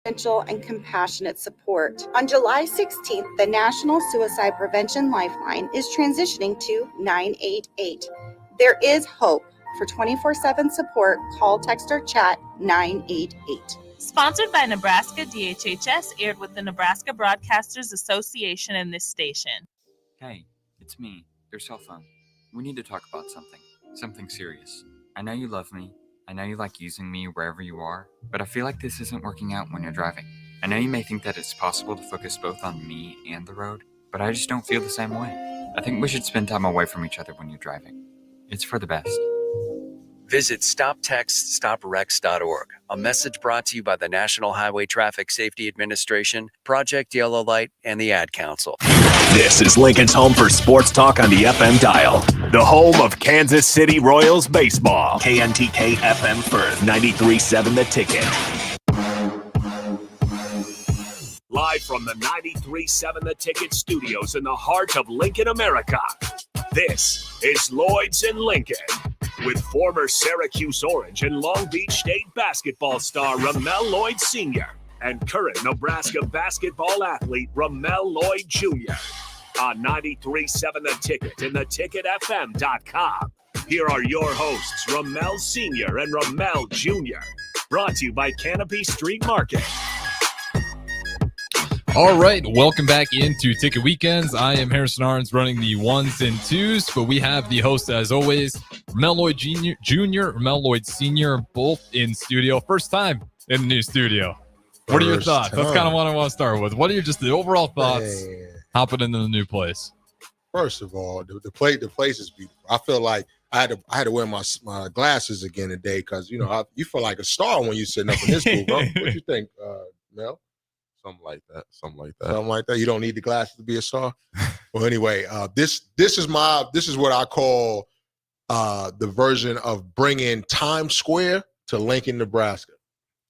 and compassionate support. On July 16th, the National Suicide Prevention Lifeline is transitioning to 988. There is hope. For 24/7 support, call, text, or chat 988. Sponsored by Nebraska DHHS, aired with the Nebraska Broadcasters Association and this station. Hey, it's me, your cell phone. We need to talk about something serious. I know you love me. I know you like using me wherever you are, but I feel like this isn't working out when you're driving. I know you may think that it's possible to focus both on me and the road, but I just don't feel the same way. I think we should spend time away from each other when you're driving. It's for the best. Visit StopTextStopWrecks.org. A message brought to you by the National Highway Traffic Safety Administration, Project Yellow Light, and the Ad Council. This is Lincoln's home for sports talk on the FM dial. The home of Kansas City Royals baseball. KNTK FM Firth, 93.7 The Ticket. Live from the 93.7 The Ticket studios in the heart of Lincoln, America. This is Lloyds in Lincoln, with former Syracuse Orange and Long Beach State basketball star Ramel Lloyd Sr. and current Nebraska basketball athlete Ramel Lloyd Jr. on 93.7 The Ticket and theticketfm.com. Here are your hosts, Ramel Sr. and Ramel Jr. Brought to you by Canopy Street Market. All right, welcome back into Ticket Weekends. I am Harrison Arns running the ones and twos, but we have the host, as always, Ramel Lloyd Jr., Ramel Lloyd Sr., both in studio. First time in the new studio. What are your thoughts? That's kind of what I want to start with. What are just the overall thoughts hopping into the new place? First of all, the place is beautiful. I feel like I had to wear my glasses again today because, you feel like a star when you're sitting up in this booth. What do you think, Mel? Something like that. Something like that. You don't need the glasses to be a star. Well, anyway, this is what I call the version of bringing Times Square to Lincoln, Nebraska.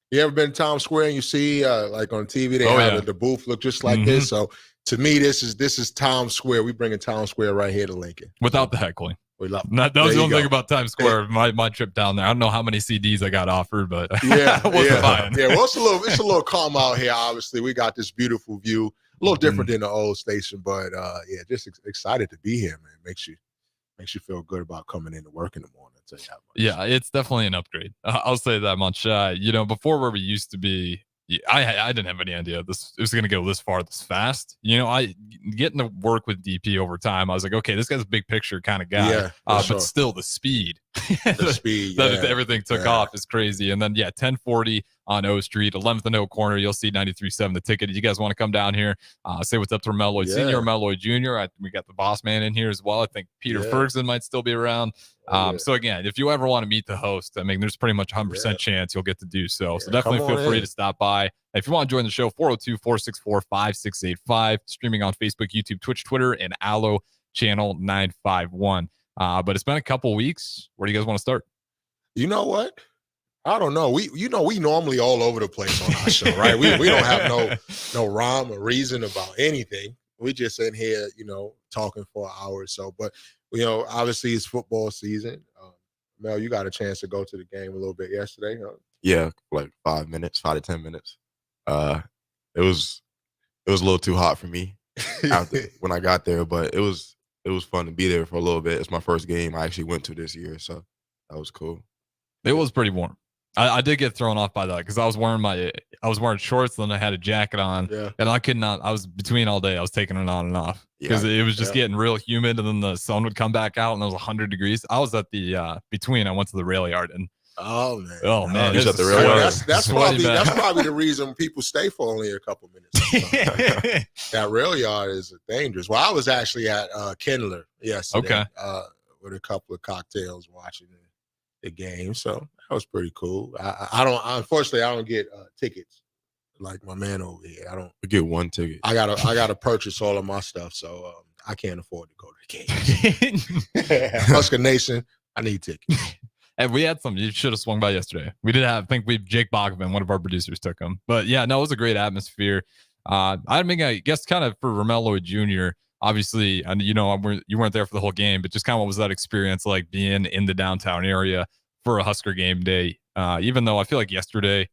You ever been to Times Square and you see like on TV they have the booth look just like this? So to me, this is Times Square. We bringing Times Square right here to Lincoln without the heckling. That was the only thing about Times Square. My trip down there. I don't know how many CDs I got offered, but I wasn't buying. Yeah, well, it's a little calm out here. Obviously, we got this beautiful view, a little different than the old station, but just excited to be here, man. Makes you feel good about coming into work in the morning. I'll tell you that much. Yeah, it's definitely an upgrade. I'll say that much. Before where we used to be, I didn't have any idea it was going to go this far, this fast. I getting to work with DP over time. I was like, okay, this guy's a big picture kind of guy. But still, the speed, that everything took off is crazy. And then 1040 on O Street, 11th and O corner. You'll see 93.7 The Ticket. You guys want to come down here? Say what's up to Ramel Lloyd Sr., Ramel Lloyd Jr. We got the boss man in here as well. I think Peter Ferguson might still be around. So again, if you ever want to meet the host, there's pretty much 100% chance you'll get to do so. So definitely feel free to stop by. If you want to join the show, 402-464-5685, streaming on Facebook, YouTube, Twitch, Twitter, and Allo channel 951. But it's been a couple weeks. Where do you guys want to start? You know what? I don't know. We normally all over the place on our show, right? We don't have no rhyme or reason about anything. We just in here, talking for an hour or so. But obviously it's football season. Mel, you got a chance to go to the game a little bit yesterday, huh? Yeah, like 5 to 10 minutes. It was a little too hot for me when I got there, but it was fun to be there for a little bit. It's my first game I actually went to this year, so that was cool. It was pretty warm. I did get thrown off by that because I was wearing shorts, then I had a jacket on, and I could not. I was between all day. I was taking it on and off because it was just getting real humid, and then the sun would come back out, and it was 100 degrees. I was at the between. I went to the rail yard, and oh man, you at the rail yard. That's probably the reason people stay for only a couple minutes. That rail yard is dangerous. Well, I was actually at Kindler yesterday, with a couple of cocktails watching the game, so that was pretty cool. Unfortunately, I don't get tickets like my man over here. I don't get one ticket. I gotta purchase all of my stuff, so I can't afford to go to the game. Husker Nation, I need tickets. And we had some. You should have swung by yesterday. We did have. I think Jake Bachman, one of our producers, took him. But it was a great atmosphere. I guess kind of for Ramel Lloyd Jr. Obviously, and you weren't there for the whole game, but just kind of what was that experience like being in the downtown area for a Husker game day? Even though I feel like yesterday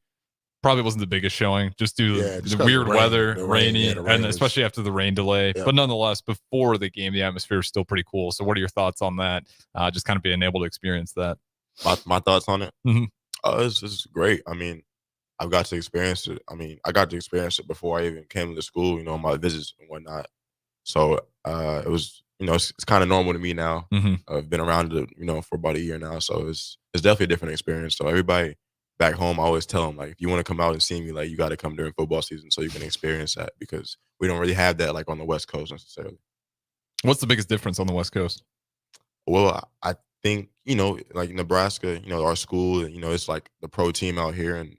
probably wasn't the biggest showing, just due to Yeah, just the 'cause weird the rain. weather, The rain, rainy, yeah, the rain and was- especially after the rain delay. Yeah. But nonetheless, before the game, the atmosphere was still pretty cool. So what are your thoughts on that? Just kind of being able to experience that. My thoughts on it. Mhm. It's great. I mean, I've got to experience it. I mean, I got to experience it before I even came to school, on my visits and whatnot. So it was, it's kind of normal to me now. Mhm. I've been around it, for about a year now. So it's definitely a different experience. So everybody back home, I always tell them, like, if you want to come out and see me, like, you got to come during football season so you can experience that, because we don't really have that, like, on the West Coast necessarily. What's the biggest difference on the West Coast? Well, I think, like Nebraska, our school, it's like the pro team out here, and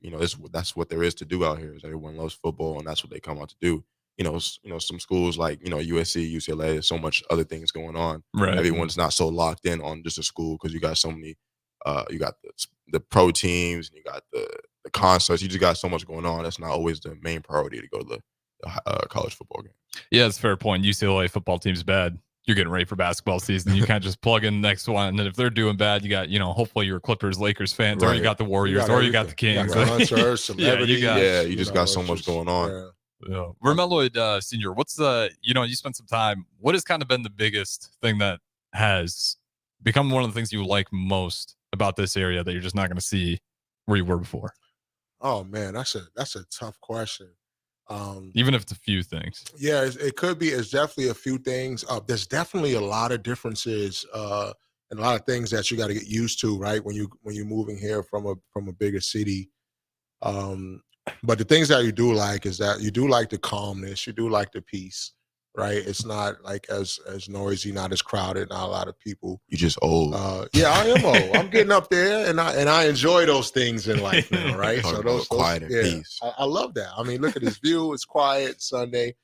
that's what there is to do out here. Is everyone loves football, and that's what they come out to do. Some schools like USC, UCLA, there's so much other things going on. Right. Everyone's not so locked in on just a school, because you got so many. You got the pro teams, and you got the concerts. You just got so much going on. That's not always the main priority to go to the college football game. Yeah, that's a fair point. UCLA football team's bad. You're getting ready for basketball season. You can't just plug in the next one. And then if they're doing bad, you got, hopefully you're Clippers, Lakers fans, or you Right. got the Warriors, or you got the Kings. Concerts, celebrities. you just got so much going on. Yeah. Yeah. Vermont Lloyd, Senior, what's the, you spent some time, what has kind of been the biggest thing that has become one of the things you like most about this area that you're just not going to see where you were before? Oh man, that's a tough question. Even if it's a few things. Yeah, it could be. It's definitely a few things. There's definitely a lot of differences and a lot of things that you got to get used to, right? When you're moving here from a bigger city. But the things that you do like is that you do like the calmness, you do like the peace, right? It's not like as noisy, not as crowded, not a lot of people. You just old. Yeah, I am old. I'm getting up there, and I enjoy those things in life now, right? Talk So about those quiet and yeah, peace. I love that. I mean, look at this view. It's quiet Sunday.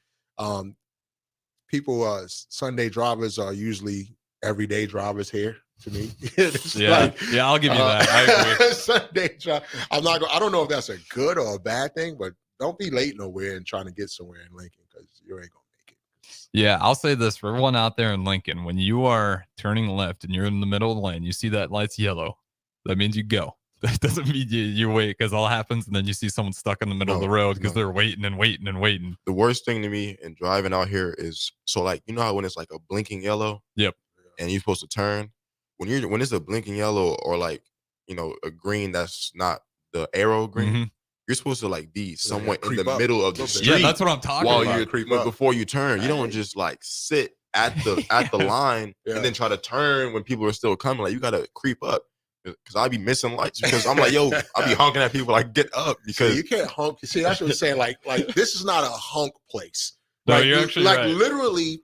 People, Sunday drivers are usually everyday drivers here to me. It's Yeah, I'll give you that. I agree. Sunday drive. I don't know if that's a good or a bad thing, but don't be late nowhere and trying to get somewhere in Lincoln, because you ain't gonna make it. Yeah, I'll say this for everyone out there in Lincoln: when you are turning left and you're in the middle of the lane, you see that light's yellow, that means you go. That doesn't mean you wait, because all happens, and then you see someone stuck in the middle of the road because they're waiting and waiting and waiting. The worst thing to me in driving out here is, so like, how when it's like a blinking yellow, Yep, and you're supposed to turn, when it's a blinking yellow, or like, a green that's not the arrow green, Mhm. you're supposed to like be somewhere in creep the up middle of a the little bit. street. Yeah, that's what I'm talking while about. you're Creep but up. before you turn. You don't Right. just like sit at the line Yeah. and then try to turn when people are still coming. Like, you gotta creep up, because I be missing lights, because I'm like, yo, I be honking at people like, get up, See, because you can't honk. See, that's what I'm saying. Like this is not a honk place. No, Like, you're actually like right. literally,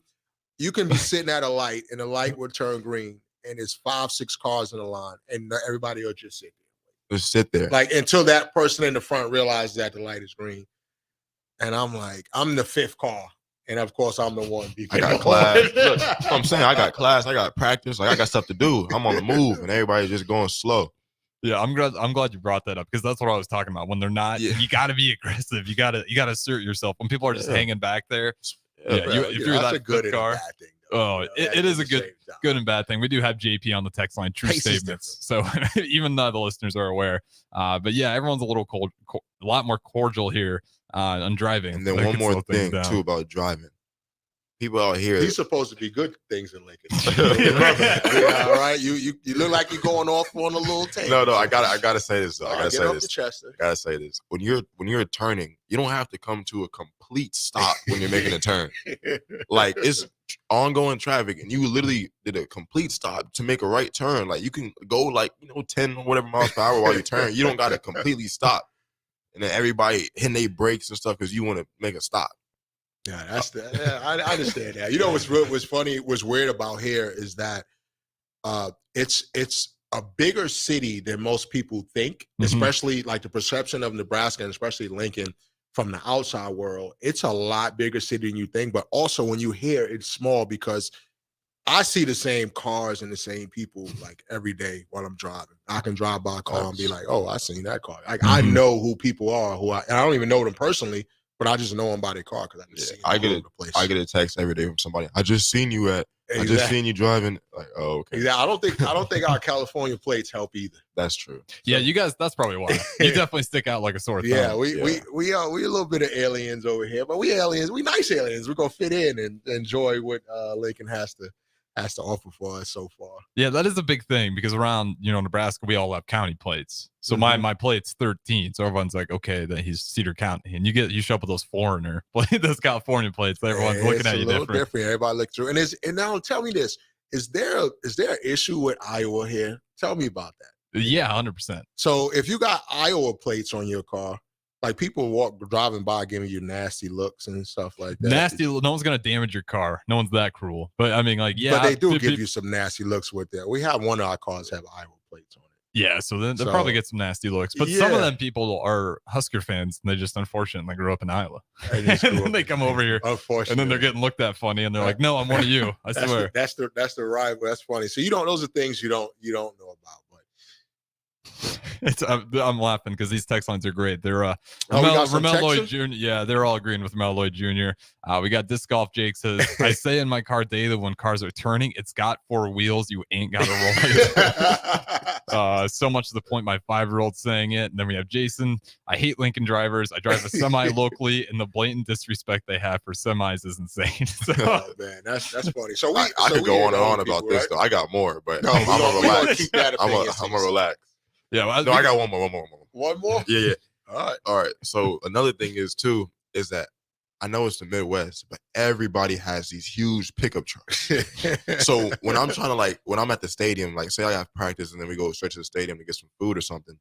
you can be sitting at a light and the light will turn green, and there's 5-6 cars in the line, and everybody will just sit just sit there. there, like until that person in the front realizes that the light is green. And I'm like, I'm the 5th car, and of course I'm the one. I got class. Look, I'm saying, I got class, I got practice, like I got stuff to do. I'm on the move, and everybody's just going slow. Yeah, I'm glad you brought that up, because that's what I was talking about. When they're not, Yeah. you got to be aggressive. You got to assert yourself. When people are just Yeah. hanging back there, Yeah, if you're that's that a good fifth and a car, bad thing. oh, That it is a the same time. good and bad thing. We do have JP on the text line, true Pace is statements. So even though the listeners are aware, but yeah, everyone's a little a lot more cordial here on driving. And then That one can more slow things thing down. too about driving. People out here, These supposed to be good things in Lincoln. Yeah, all right. You look like you're going off on a little tape. no, I gotta say this though. I gotta Get say off this. the chest. I gotta say this. When you're turning, you don't have to come to a complete stop when you're making a turn. Like, it's ongoing traffic, and you literally did a complete stop to make a right turn. Like, you can go like 10 or whatever miles per hour while you turn. You don't gotta completely stop, and then everybody hitting their brakes and stuff because you want to make a stop. Yeah, I understand that. You know what's funny, what's weird about here is that it's a bigger city than most people think, especially like the perception of Nebraska and especially Lincoln from the outside world. It's a lot bigger city than you think, but also when you hear it's small, because I see the same cars and the same people like every day while I'm driving. I can drive by a car and be like, oh, I seen that car. Like, I know who people are and I don't even know them personally, but I just know them by their car because I just see them all over the place. I get a text every day from somebody. I just seen you at I just seen you driving. Like, oh, okay. Exactly. I don't think our California plates help either. That's true. Yeah, you guys. That's probably why you definitely stick out like a sore thumb. Yeah, we are a little bit of aliens over here, but we aliens. We nice aliens. We're gonna fit in and enjoy what Lincoln has to offer for us so far. Yeah, that is a big thing because around Nebraska we all have county plates. So my plate's 13, so everyone's like, okay, then he's Cedar County, and you show up with those foreigner those California plates. Everyone's looking at you different. Everybody look through, and now tell me this: is there an issue with Iowa here? Tell me about that. Yeah, 100%. So if you got Iowa plates on your car, like people driving by giving you nasty looks and stuff like that. Nasty. No one's gonna damage your car. No one's that cruel. But I mean, like, yeah, but they do give you some nasty looks with that. We have one of our cars have Iowa plates on it. Yeah, so then they'll probably get some nasty looks. But some of them people are Husker fans, and they just unfortunately grew up in Iowa. And then they come over here, unfortunately, and then they're getting looked at funny, and they're like, "No, I'm one of you. I swear." That's the rival. That's funny. So those are things you don't know about. I'm laughing because these text lines are great. They're Ramel Lloyd Jr. Yeah, they're all agreeing with Ramel Lloyd Jr. We got Disc Golf Jake says, I say in my car daily when cars are turning, it's got 4 wheels. You ain't got to roll it. So much to the point my 5-year-old saying it. And then we have Jason. I hate Lincoln drivers. I drive a semi locally, and the blatant disrespect they have for semis is insane. So, oh man, that's funny. So I could go on and on about this though. I got more, but I'm gonna relax. I'm gonna relax. Yeah, I got one more. One more? Yeah. All right. So another thing is that I know it's the Midwest, but everybody has these huge pickup trucks. So when I'm when I'm at the stadium, like say I have practice and then we go straight to the stadium to get some food or something,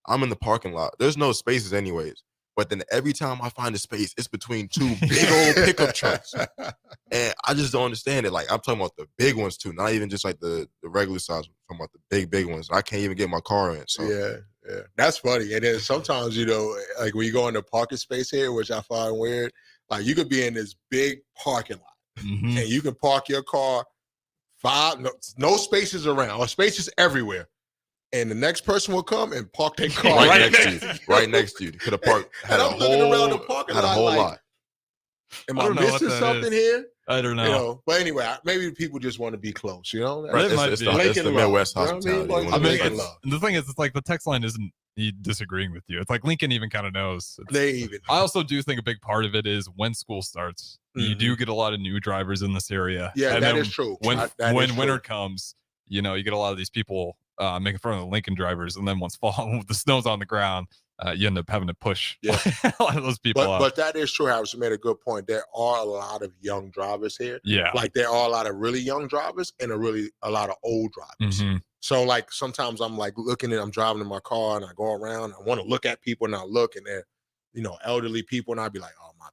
I'm in the parking lot. There's no spaces anyways. But then every time I find a space, it's between 2 big old pickup trucks. And I just don't understand it. Like, I'm talking about the big ones, too. Not even just like the regular size. I'm talking about the big ones. I can't even get my car in. So Yeah. That's funny. And then sometimes, like when you go in the parking space here, which I find weird, like you could be in this big parking lot and you can park your car no spaces around or spaces everywhere. And the next person will come and park their car right next to you. Could have parked. Had a whole lot. Am I missing something here? I don't know. But anyway, maybe people just want to be close. Right. It's the Midwest hospitality. The thing is, it's like the text line isn't disagreeing with you. It's like Lincoln even kind of knows. I also do think a big part of it is when school starts. You do get a lot of new drivers in this area. Yeah, that is true. When winter comes, you get a lot of these people making fun of the Lincoln drivers, and then once the snow's on the ground, you end up having to push a lot of those people out. But that is true, Harrison made a good point. There are a lot of young drivers here. Yeah. Like there are a lot of really young drivers and a lot of old drivers. So like sometimes I'm like I'm driving in my car and I go around, I want to look at people and I look and they're, elderly people and I'd be like, oh my bad.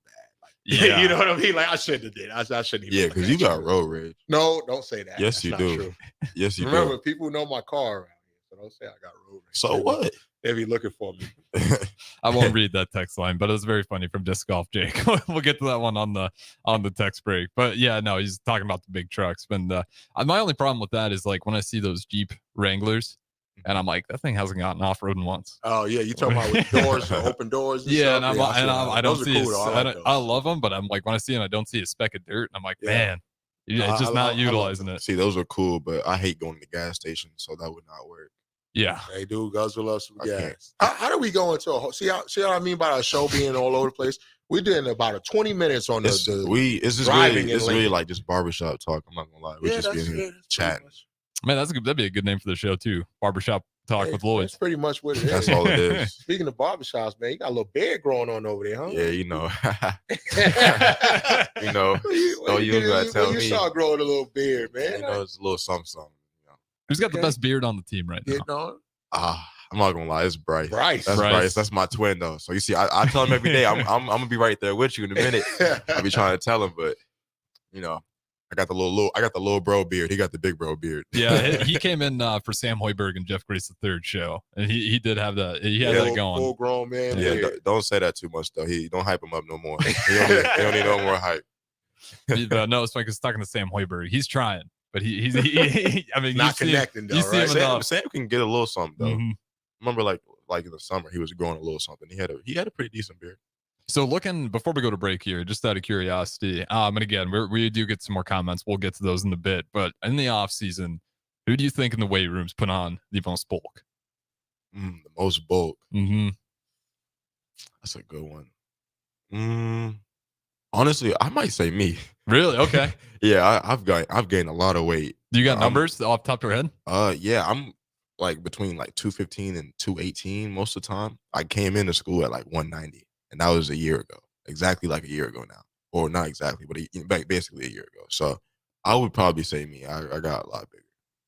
Yeah. You know what I mean? Like I shouldn't have did. I shouldn't even. Yeah, because you got road rage. No, don't say that. Yes, you do. True. Yes, you Remember, do. people know my car around here, so don't say I got road rage. So what? They be looking for me. I won't read that text line, but it was very funny from Disc Golf Jake. We'll get to that one on the text break. But yeah, no, he's talking about the big trucks. And my only problem with that is like when I see those Jeep Wranglers, and I'm like, that thing hasn't gotten off-roading once. Oh yeah, you talking about with doors, open doors? And yeah, stuff? I don't see. Cool, I love them, but I'm like, when I see them, I don't see a speck of dirt, and I'm like, man, it's just not utilizing it. See, those are cool, but I hate going to the gas station, so that would not work. Yeah, they do guzzle up some gas. How do we go into a see what I mean by our show being all over the place? We did about 20 minutes on it's really like just barbershop talk. I'm not gonna lie, we're just being here chatting. Man, that'd be a good name for the show too. Barbershop Talk with Lloyd. That's pretty much what it is. That's all it is. Speaking of barbershops, man, you got a little beard growing on over there, huh? Yeah, you gotta tell me. You saw growing a little beard, man. It's a little something. Who's got the best beard on the team right now? I'm not gonna lie, it's Bryce. Bryce. That's Bryce. That's my twin though. So you see, I tell him every day, I'm gonna be right there with you in a minute. I'll be trying to tell him, but I got the little bro beard. He got the big bro beard. Yeah, he came in for Sam Hoiberg and Jeff Grace III show, and he did have that. He had that going. Full grown man. Yeah, don't say that too much though. Don't hype him up no more. He don't need no more hype. No, it's funny because talking to Sam Hoiberg, he's trying, but he's I mean, not connecting though. Right? Sam can get a little something though. Remember, like in the summer, he was growing a little something. He had a pretty decent beard. So looking before we go to break here, just out of curiosity, and again, we do get some more comments. We'll get to those in a bit. But in the off season, who do you think in the weight rooms put on the most bulk? The most bulk. Mm-hmm. That's a good one. Honestly, I might say me. Really? Okay. Yeah, I've gained a lot of weight. Do you got numbers off the top of your head? Yeah, I'm like between like 215 and 218 most of the time. I came into school at like 190, and that was a year ago. Exactly like a year ago now, or not exactly, but basically a year ago. So I would probably say me. I got a lot bigger.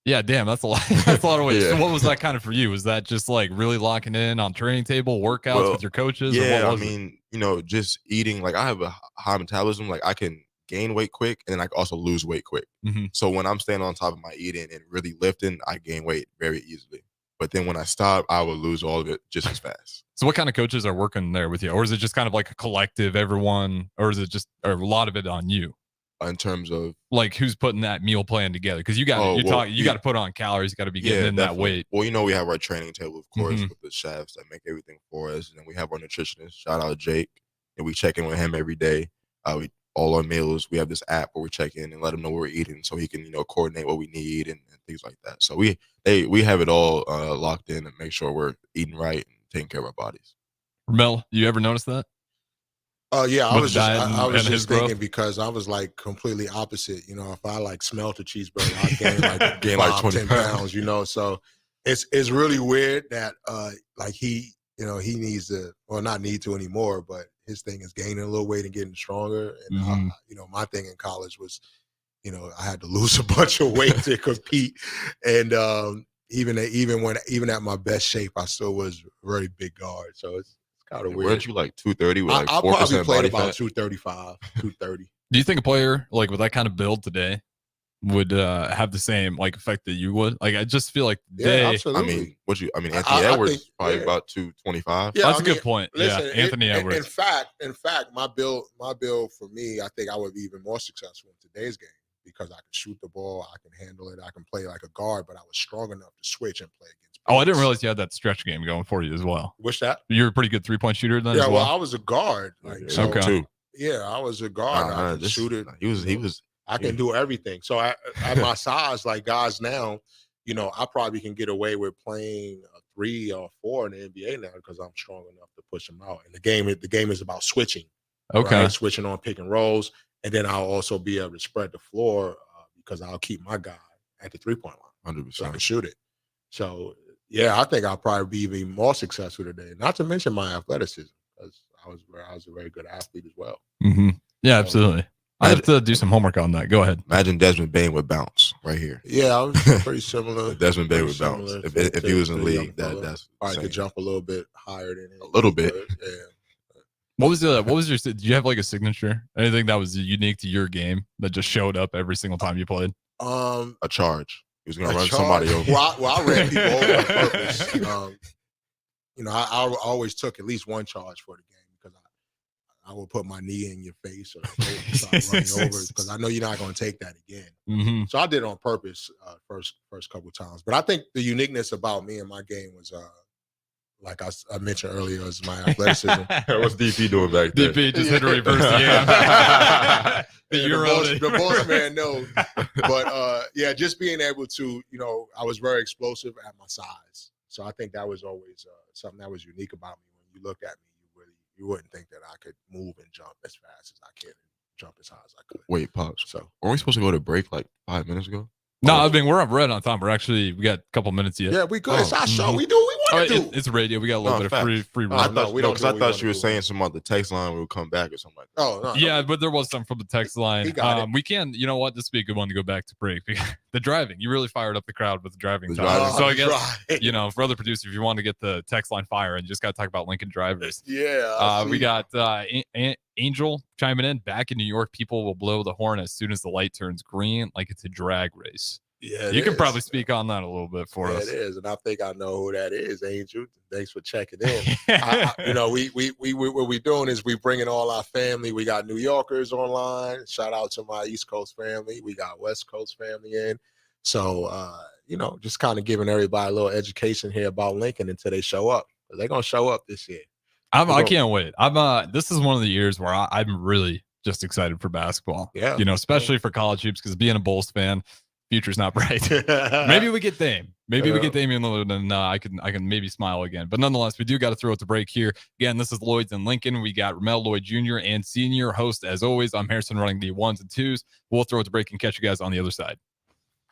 Yeah, damn, that's a lot. That's a lot of weight. Yeah. So what was that kind of for you? Was that just like really locking in on training table workouts with your coaches? Yeah, or what I was it? mean, just eating. Like I have a high metabolism. Like I can gain weight quick, and then I can also lose weight quick. Mhm. So when I'm staying on top of my eating and really lifting, I gain weight very easily. But then when I stop, I will lose all of it just as fast. So what kind of coaches are working there with you? Or is it just kind of like a collective, everyone, or is it just a lot of it on you? In terms of Like who's putting that meal plan together? Because you got you got to put on calories, you got to be getting in that weight. Well, we have our training table, of course, Mhm. with the chefs that make everything for us, and then we have our nutritionist. Shout out Jake, and we check in with him every day. All our meals. We have this app where we check in and let him know what we're eating, so he can coordinate what we need and things like that. So we have it all locked in and make sure we're eating right and taking care of our bodies. Mel, you ever notice that? Yeah, I With was the just diet I was and his just thinking growth? because I was like completely opposite. If I like smelt a cheeseburger, I gain like Gain like 20 10 pounds. So it's really weird that like he needs to, well, not need to anymore, but his thing is gaining a little weight and getting stronger. And Mhm. my thing in college was, I had to lose a bunch of weight to compete, and even at my best shape, I still was a very big guard. So it's kind of weird. Weren't you like 230 with like I probably 4% played body about fat? 235, 230. Do you think a player like with that kind of build today would have the same like effect that you would? Like I just feel like Yeah, they. absolutely. Anthony I Edwards think, probably yeah. about 225. Yeah, That's I a good mean, point. Listen, Yeah, Anthony Edwards. In fact, my build for me, I think I would be even more successful in today's game because I can shoot the ball, I can handle it, I can play like a guard, but I was strong enough to switch and play against. Oh, I didn't bigs. realize you had that stretch game going for you as well. Wish that. You're a pretty good 3-point shooter then Yeah, as well, well. I was a guard. Like, so, Okay. Two. Yeah, I was a guard. I could shoot it. He was. I can do everything. So at my size, like guys now, I probably can get away with playing a 3 or 4 in the NBA now because I'm strong enough to push them out. And the game is about switching. Okay. Right? Switching on pick and rolls, and then I'll also be able to spread the floor because I'll keep my guy at the 3-point line, 100%. so I can shoot it. So yeah, I think I'll probably be even more successful today. Not to mention my athleticism, because I was a very good athlete as well. Mm-hmm. Yeah, absolutely. I have to do some homework on that. Go ahead. Imagine Desmond Bain would bounce right here. Yeah, I was pretty similar. Desmond Bain would bounce if he was in the league. That's probably insane. could jump a little bit higher than him. A little bit. Yeah. What was your? Did you have like a signature? Anything that was unique to your game that just showed up every single time you played? A charge. He was going to run somebody over. Well, I ran people over on purpose. I always took at least one charge for the game because I would put my knee in your face or start running over because I know you're not going to take that again. Mm-hmm. So I did it on purpose first couple of times. But I think the uniqueness about me and my game was like I mentioned earlier, is my athleticism. What's DP doing back there? DP just hit a reverse the The boss man knows. But just being able to, I was very explosive at my size. So I think that was always something that was unique about me. When you looked at me, you wouldn't think that I could move and jump as fast as I can and jump as high as I could. Wait, Pops. So Are we supposed to go to break like 5 minutes ago? No, I mean we're up right on time. We got a couple minutes yet. yeah, we good. It's our show. We do what we want to do. It's radio. We got a little bit of free room. I no, thought we don't do what we you wanna were do. saying something about the text line. We would come back or something like that. Oh, no. Yeah, but there was some from the text line. He got it. We can, you know what? This would be a good one to go back to break. The driving, you really fired up the crowd with the driving. The talk. driving. So I that's guess right. for other producers, if you want to get the text line fire, and you just got to talk about Lincoln drivers. Yeah. We got Angel chiming in. Back in New York, people will blow the horn as soon as the light turns green, like it's a drag race. Yeah, You can probably speak on that a little bit for Yeah, us. it is, and I think I know who that is, Angel. Thanks for checking in. We what we're doing is we bringing all our family. We got New Yorkers online. Shout out to my East Coast family. We got West Coast family in. So just kind of giving everybody a little education here about Lincoln until they show up. They're gonna show up this year. I can't wait. This is one of the years where I'm really just excited for basketball. Yeah. Especially for college hoops, because being a Bulls fan, future's not bright. Maybe we get Dame. Maybe we get Damian Lillard, and I can maybe smile again. But nonetheless, we do got to throw it to break here. Again, this is Lloyds in Lincoln. We got Ramel Lloyd Jr. and Senior host as always. I'm Harrison running the 1s and 2s. We'll throw it to break and catch you guys on the other side.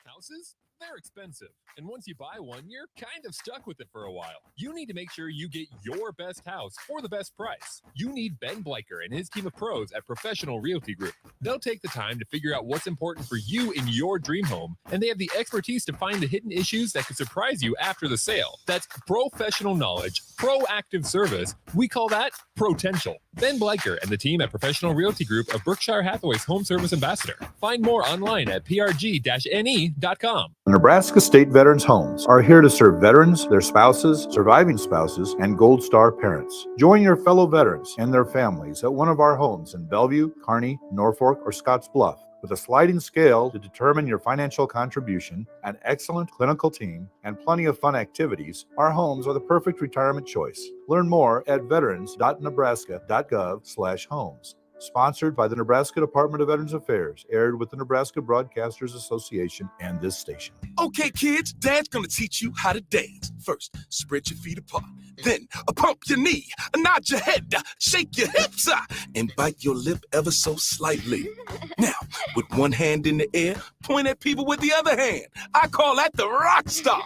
Houses, they're expensive. And once you buy one, you're kind of stuck with it for a while. You need to make sure you get your best house for the best price. You need Ben Bleicher and his team of pros at Professional Realty Group. They'll take the time to figure out what's important for you in your dream home, and they have the expertise to find the hidden issues that could surprise you after the sale. That's professional knowledge, proactive service. We call that potential. Ben Bleicher and the team at Professional Realty Group of Berkshire Hathaway's Home Service Ambassador. Find more online at prg-ne.com. Nebraska State Veterans Homes are here to serve veterans, their spouses, surviving spouses, and Gold Star parents. Join your fellow veterans and their families at one of our homes in Bellevue, Kearney, Norfolk, or Scottsbluff. With a sliding scale to determine your financial contribution, an excellent clinical team, and plenty of fun activities, our homes are the perfect retirement choice. Learn more at veterans.nebraska.gov/homes. Sponsored by the Nebraska Department of Veterans Affairs, aired with the Nebraska Broadcasters Association and this station. Okay, kids, Dad's gonna teach you how to dance. First, spread your feet apart. Then, pump your knee, nod your head, shake your hips, and bite your lip ever so slightly. Now, with one hand in the air, point at people with the other hand. I call that the rock star.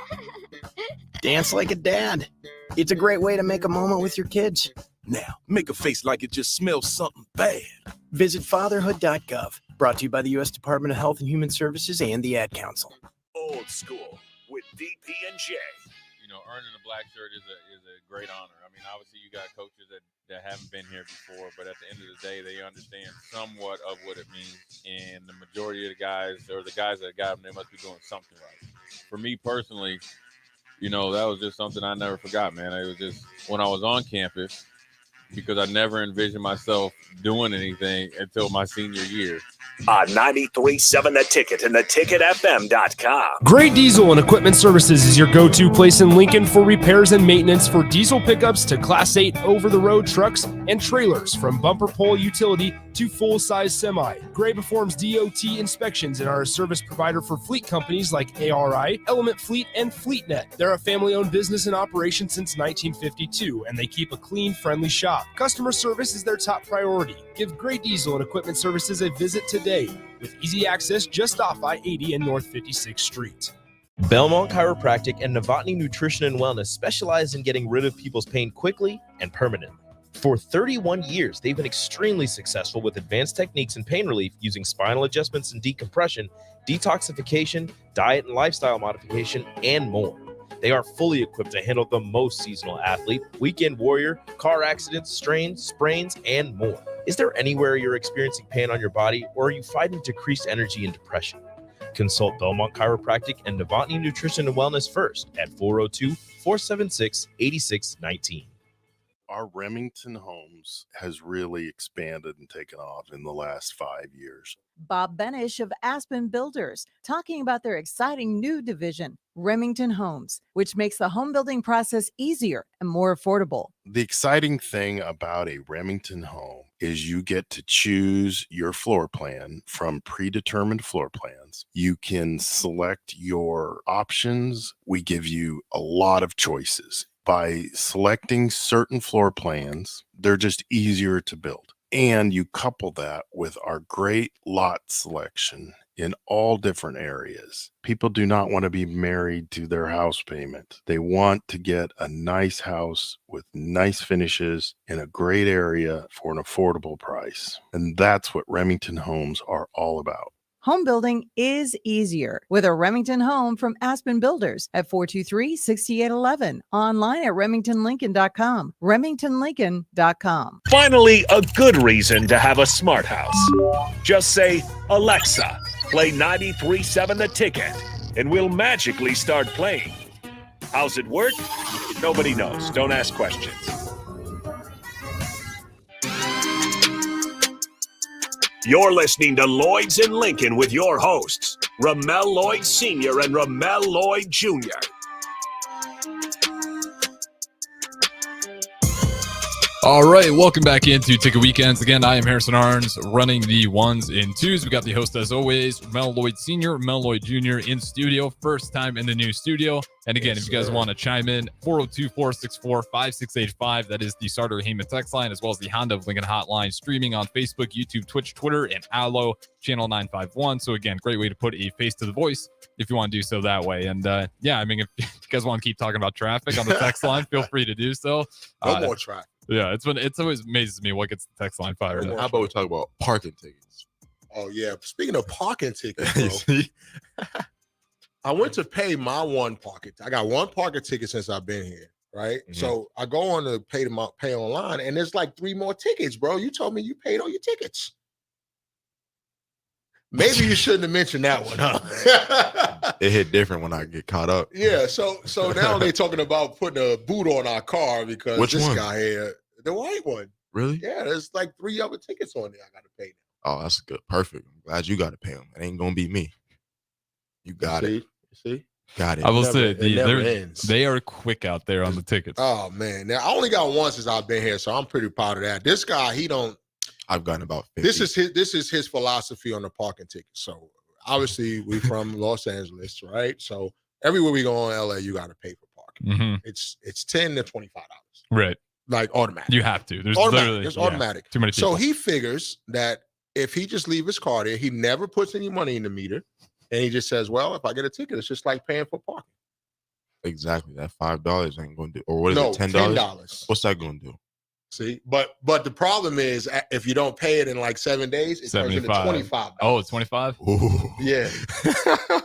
Dance like a dad. It's a great way to make a moment with your kids. Now, make a face like it just smells something bad. Visit fatherhood.gov. Brought to you by the U.S. Department of Health and Human Services and the Ad Council. Old School with DP and J. Earning a black shirt is a great honor. I mean, obviously you got coaches that haven't been here before, but at the end of the day, they understand somewhat of what it means. And the majority of the guys, or the guys that got them, they must be doing something right. For me personally, that was just something I never forgot, man. It was just when I was on campus, because I never envisioned myself doing anything until my senior year. On 93.7 The Ticket and theticketfm.com. Great Diesel and Equipment Services is your go-to place in Lincoln for repairs and maintenance for diesel pickups to Class 8 over-the-road trucks and trailers, from bumper pole utility to full-size semi. Gray performs DOT inspections and are a service provider for fleet companies like ARI, Element Fleet, and FleetNet. They're a family-owned business in operation since 1952, and they keep a clean, friendly shop. Customer service is their top priority. Give Great Diesel and Equipment Services a visit today, with easy access just off I-80 and North 56th Street. Belmont Chiropractic and Novotny Nutrition and Wellness specialize in getting rid of people's pain quickly and permanently. For 31 years, they've been extremely successful with advanced techniques in pain relief using spinal adjustments and decompression, detoxification, diet and lifestyle modification, and more. They are fully equipped to handle the most seasonal athlete, weekend warrior, car accidents, strains, sprains, and more. Is there anywhere you're experiencing pain on your body, or are you fighting decreased energy and depression? Consult Belmont Chiropractic and Novotny Nutrition and Wellness first at 402-476-8619. Our Remington Homes has really expanded and taken off in the last 5 years. Bob Benish of Aspen Builders, talking about their exciting new division, Remington Homes, which makes the home building process easier and more affordable. The exciting thing about a Remington home is you get to choose your floor plan from predetermined floor plans. You can select your options. We give you a lot of choices. By selecting certain floor plans, they're just easier to build. And you couple that with our great lot selection in all different areas. People do not want to be married to their house payment. They want to get a nice house with nice finishes in a great area for an affordable price. And that's what Remington Homes are all about. Home building is easier with a Remington home from Aspen Builders at 423-6811. Online at remingtonlincoln.com. remingtonlincoln.com. Finally, a good reason to have a smart house. Just say, Alexa, play 93.7 The Ticket, and we'll magically start playing. How's it work? Nobody knows. Don't ask questions. You're listening to Lloyds in Lincoln with your hosts, Ramel Lloyd Sr. and Ramel Lloyd Jr. All right, welcome back into Ticket Weekends. Again, I am Harrison Arns, running the ones and twos. We got the host, as always, Mel Lloyd Sr., Mel Lloyd Jr. in studio. First time in the new studio. And again, if you guys want to chime in, 402-464-5685. That is the Starter Heyman text line, as well as the Honda of Lincoln hotline, streaming on Facebook, YouTube, Twitch, Twitter, and Allo, channel 951. So again, great way to put a face to the voice if you want to do so that way. And yeah, I mean, if you guys want to keep talking about traffic on the text line, feel free to do so. No more traffic. Yeah, it's always amazes me what gets the text line fired. How about we talk about parking tickets? Oh yeah. Speaking of parking tickets, bro, I went to pay my one parking. I got one parking ticket since I've been here, right? Mm-hmm. So I go on to pay online, and there's like 3 more tickets, bro. You told me you paid all your tickets. Maybe you shouldn't have mentioned that one, huh? It hit different when I get caught up. Yeah, so now they're talking about putting a boot on our car because Which this one? guy here, the white one. Really? Yeah, there's like 3 other tickets on there I got to pay now. Oh, that's good. Perfect. I'm glad you got to pay them. It ain't gonna be me. You got it. See? Got it. I will say it never ends. they are quick out there on the tickets. Oh man, now I only got one since I've been here, so I'm pretty proud of that. This guy, he don't. I've gotten about 50. This is his philosophy on the parking ticket. So obviously we from Los Angeles, right? So everywhere we go in LA, you got to pay for parking. Mm-hmm. It's $10 to $25, Right. like automatic. You have to. There's automatic. literally It's automatic. Too many people. So he figures that if he just leave his car there, he never puts any money in the meter, and he just says, "Well, if I get a ticket, it's just like paying for parking." Exactly. That $5 ain't gonna do. Or what is No, it? $10? $10. What's that gonna do? See, but the problem is if you don't pay it in like 7 days, it turns into $25. Oh, it's 25. Yeah.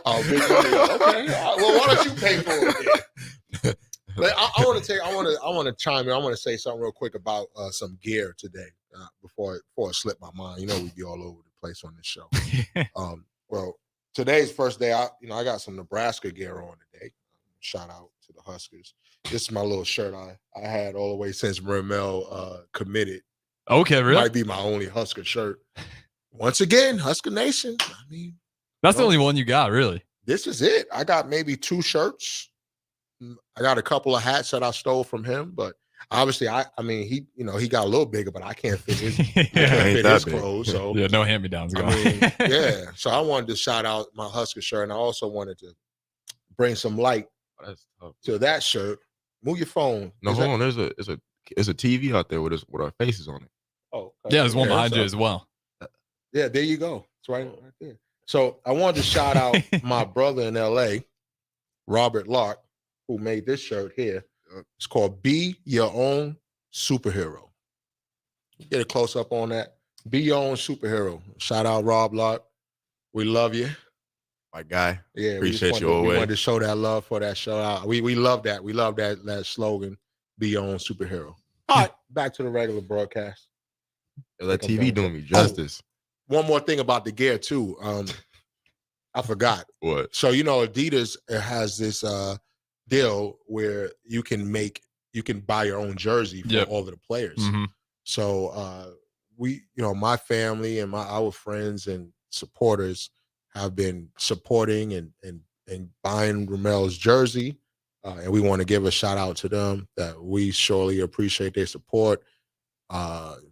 Oh, big money. Okay. Well, why don't you pay for it then? But I want to chime in. I want to say something real quick about some gear today before it slipped my mind. You know, we be all over the place on this show. Well, today's first day. I got some Nebraska gear on today. Shout out to the Huskers. This is my little shirt I had all the way since Mermel committed. Okay, really? Might be my only Husker shirt. Once again, Husker Nation. I mean, That's the only one you got, really. this is it. I got maybe 2 shirts. I got a couple of hats that I stole from him, but obviously, I mean, he got a little bigger, but I can't fit his, Ain't that big. clothes. So Yeah, no hand-me-downs I going. mean, yeah. So I wanted to shout out my Husker shirt, and I also wanted to bring some light That's tough. to that shirt. Move your phone. No, Is hold that- on. There's a TV out there with our faces on it. Oh, Yeah, there's one okay, behind so- you as well. Yeah, there you go. It's right there. So I wanted to shout out my brother in LA, Robert Lark, who made this shirt here. It's called Be Your Own Superhero. Get a close up on that. Be your own superhero. Shout out Rob Lark. We love you. My guy. Yeah, Appreciate you We always. wanted to show that love for that shout out. We love that. We love that slogan. Be your own superhero. All right, back to the regular broadcast. That think I'm TV done. doing me justice. One more thing about the gear too. I forgot. What? So Adidas has this deal where you can buy your own jersey for Yep. all of the players. Mhm. So we, my family and our friends and supporters have been supporting and buying Romel's jersey, and we want to give a shout out to them that we surely appreciate their support.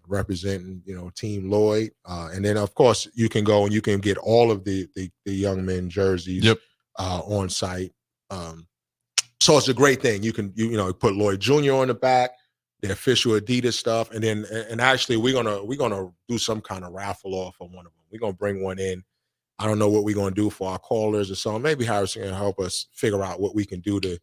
Representing Team Lloyd, and then of course you can go and you can get all of the young men jerseys Yep. On site. So it's a great thing. You can put Lloyd Jr. on the back, the official Adidas stuff, and then and actually we're gonna do some kind of raffle off on one of them. We're gonna bring one in. I don't know what we're gonna do for our callers or something. Maybe Harrison can help us figure out what we can do to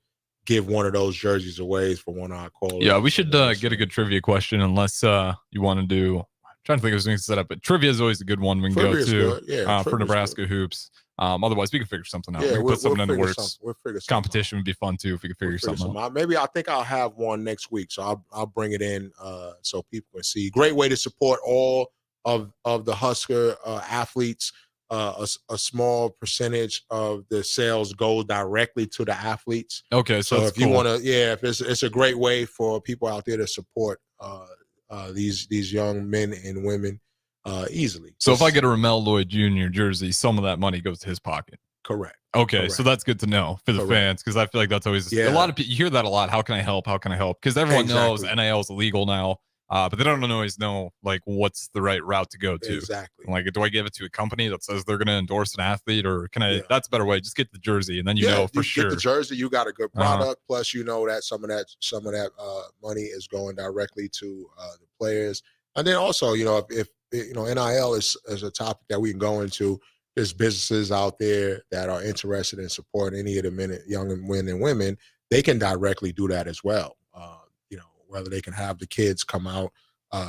give one of those jerseys away for one of our callers. Yeah, we should get a good trivia question unless you want to do. I'm trying to think of things to set up, but trivia is always a good one we can Trivia's go to good. Yeah, for trivia's Nebraska hoops. Otherwise, we can figure something out. Yeah, we can we'll put something in the figure works. We'll figure something Competition would be fun too if we could figure something out. Maybe I think I'll have one next week, so I'll bring it in so people can see. Great way to support all of the Husker athletes. A small percentage of the sales go directly to the athletes. Okay, so if you want to, if it's a great way for people out there to support these young men and women easily. So if I get a Ramel Lloyd Jr. jersey, some of that money goes to his pocket. Correct. Okay, Correct. so that's good to know for the Correct. fans because I feel like that's always a lot of people. You hear that a lot. How can I help? How can I help? Because everyone knows Exactly. NIL is illegal now. but they don't always know like what's the right route to go to. Exactly. Like, do I give it to a company that says they're going to endorse an athlete, or can I? Yeah. That's a better way. Just get the jersey, and then you know for sure. Get the jersey. You got a good Uh-huh. product. Plus, you know that some of that money is going directly to the players. And then also, you know, if you know, NIL is a topic that we can go into. There's businesses out there that are interested in supporting any of the young men and women. They can directly do that as well. You know, whether they can have the kids come out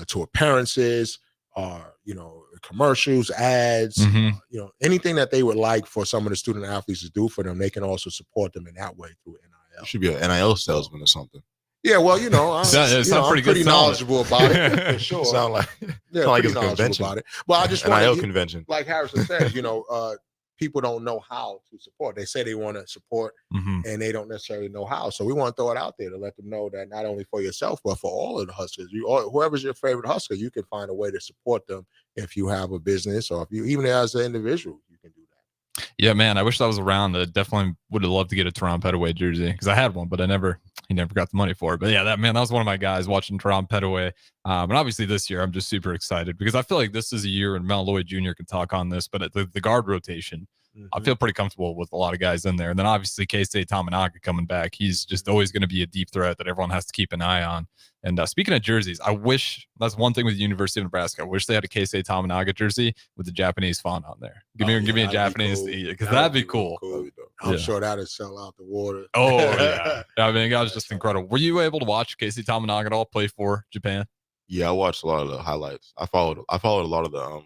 to appearances, or you know, commercials, ads, Mhm. you know, anything that they would like for some of the student athletes to do for them, they can also support them in that way through NIL. You should be an NIL salesman or something. Yeah, well, you know, I'm pretty knowledgeable about it for sure. Sound like yeah, sound like pretty it's a knowledgeable convention. about it. Well, I just NIL want convention. like Harrison says, you know, people don't know how to support. They say they want to support, Mhm. and they don't necessarily know how. So we want to throw it out there to let them know that not only for yourself, but for all of the Huskers, whoever's your favorite Husker, you can find a way to support them if you have a business, or if you even as an individual, you can do that. Yeah, man, I wish I was around. I definitely would have loved to get a Toronto Petaway jersey because I had one, but he never got the money for it. But yeah, that was one of my guys watching Toronto Petaway. And obviously this year I'm just super excited because I feel like this is a year, and Mel Lloyd Jr. can talk on this, but the guard rotation, I feel pretty comfortable with a lot of guys in there. And then obviously K-State Tamanaga coming back. He's just always going to be a deep threat that everyone has to keep an eye on. And speaking of jerseys, I wish that's one thing with the University of Nebraska. I wish they had a K-State Tamanaga jersey with the Japanese font on there. Give me a Japanese, because that'd be cool. I'm sure that'd sell out the water. Oh yeah. I mean, that was just incredible. Were you able to watch K-State Tamanaga at all play for Japan? Yeah, I watched a lot of the highlights. I followed a lot of the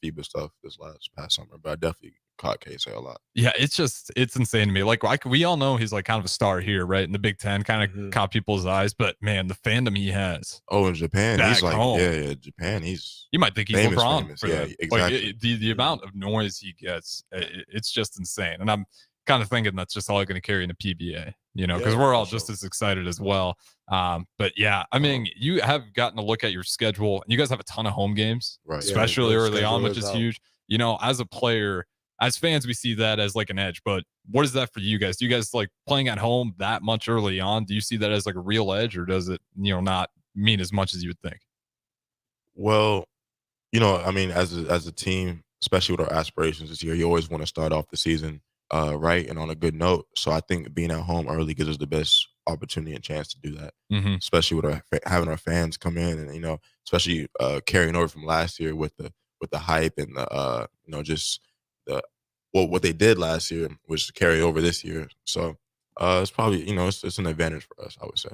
FIBA stuff this past summer, but I definitely caught K-State a lot. Yeah, it's insane to me. Like we all know he's like kind of a star here, right? In the Big Ten, kind of caught people's eyes. But man, the fandom he has. Oh, in Japan, back he's like, home. yeah, Japan. You might think he's LeBron. For yeah, them. exactly. Like, the amount of noise he gets, it's just insane. And I'm kind of thinking that's just all going to carry into PBA, you know, because we're all just as excited as well. But yeah, I mean, you have gotten to look at your schedule, and you guys have a ton of home games, right? Especially early on, which is out. huge. You know, as a player. As fans, we see that as like an edge, but what is that for you guys? Do you guys like playing at home that much early on? Do you see that as like a real edge, or does it, you know, not mean as much as you would think? Well, you know, I mean, as a team, especially with our aspirations this year, you always want to start off the season right and on a good note. So I think being at home early gives us the best opportunity and chance to do that, especially with having our fans come in, and you know, especially carrying over from last year with the hype and the you know, just what they did last year was to carry over this year. So it's probably, you know, it's an advantage for us, I would say.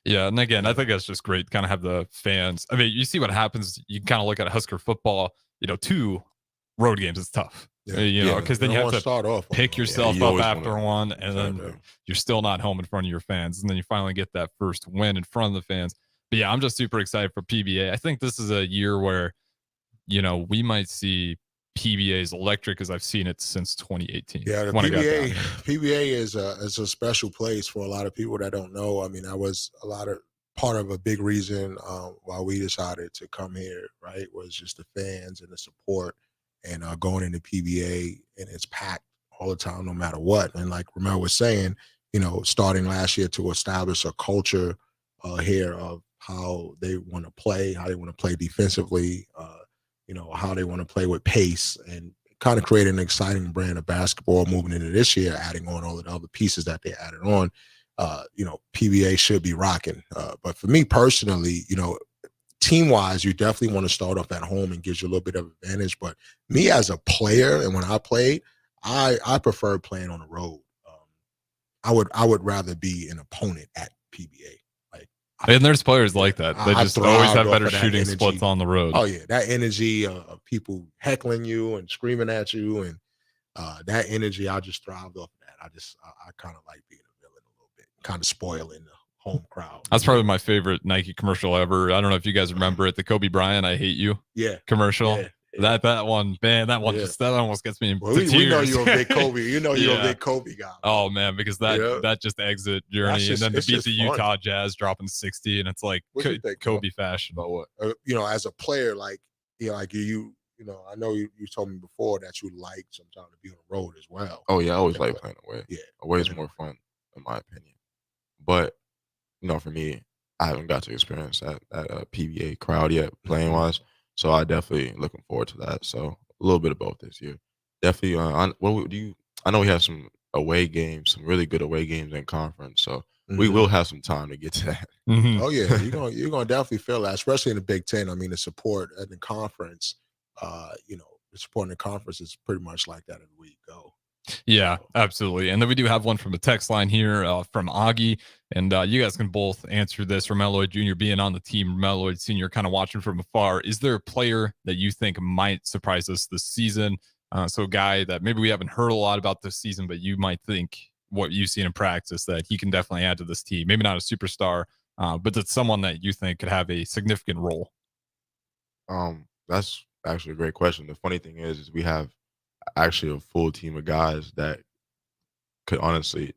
Yeah, and again, I think that's just great to kind of have the fans. I mean, you see what happens. You kind of look at Husker football, you know, 2 road games is tough. Yeah. You know, because then you have to start off pick yourself you up always after wanna- one, and then you're still not home in front of your fans, and then you finally get that first win in front of the fans. But yeah, I'm just super excited for PBA. I think this is a year where, you know, we might see PBA as electric as I've seen it since 2018. Yeah, the when I got down here. PBA is a special place for a lot of people that don't know. I mean, I was part of a big reason why we decided to come here, right, was just the fans and the support, and going into PBA, and it's packed all the time, no matter what. And like Ramel was saying, you know, starting last year to establish a culture here of how they want to play, how they want to play defensively, you know, how they want to play with pace, and kind of create an exciting brand of basketball moving into this year, adding on all of the other pieces that they added on. You know, PBA should be rocking. But for me personally, you know, team-wise, you definitely want to start off at home and gives you a little bit of advantage. But me as a player, and when I played, I prefer playing on the road. I would rather be an opponent at PBA. And there's players like that. They just always have better shooting splits on the road. Oh yeah, that energy of people heckling you and screaming at you, and that energy, I just thrived off of that. I kind of like being a villain a little bit, kind of spoiling the home crowd. That's probably my favorite Nike commercial ever. I don't know if you guys remember it, the Kobe Bryant "I Hate You" commercial. Yeah. That one, man, that almost gets me Well, to tears. we know you're a big Kobe. You know you're a big Kobe guy. Oh man, because that just exit journey, and then to beat the Utah Jazz dropping 60, and it's like Kobe fashion. About what? You know, as a player, like you know, I know you told me before that you like sometimes to be on the road as well. Oh yeah, I always like playing away. Yeah, away is more fun, in my opinion. But you know, for me, I haven't got to experience that PBA crowd yet, playing wise. So I definitely looking forward to that. So a little bit of both this year. Definitely. I know we have some away games, some really good away games in conference. So we will have some time to get to that. Oh yeah, you're gonna definitely feel that, especially in the Big Ten. I mean, the support at the conference, the support in the conference is pretty much like that everywhere you go. Yeah, absolutely. And then we do have one from a text line here from Augie. And you guys can both answer this. From Lloyd Jr. being on the team, Lloyd Sr. kind of watching from afar. Is there a player that you think might surprise us this season? So a guy that maybe we haven't heard a lot about this season, but you might think what you've seen in practice that he can definitely add to this team. Maybe not a superstar, but that's someone that you think could have a significant role. That's actually a great question. The funny thing is we have actually a full team of guys that could honestly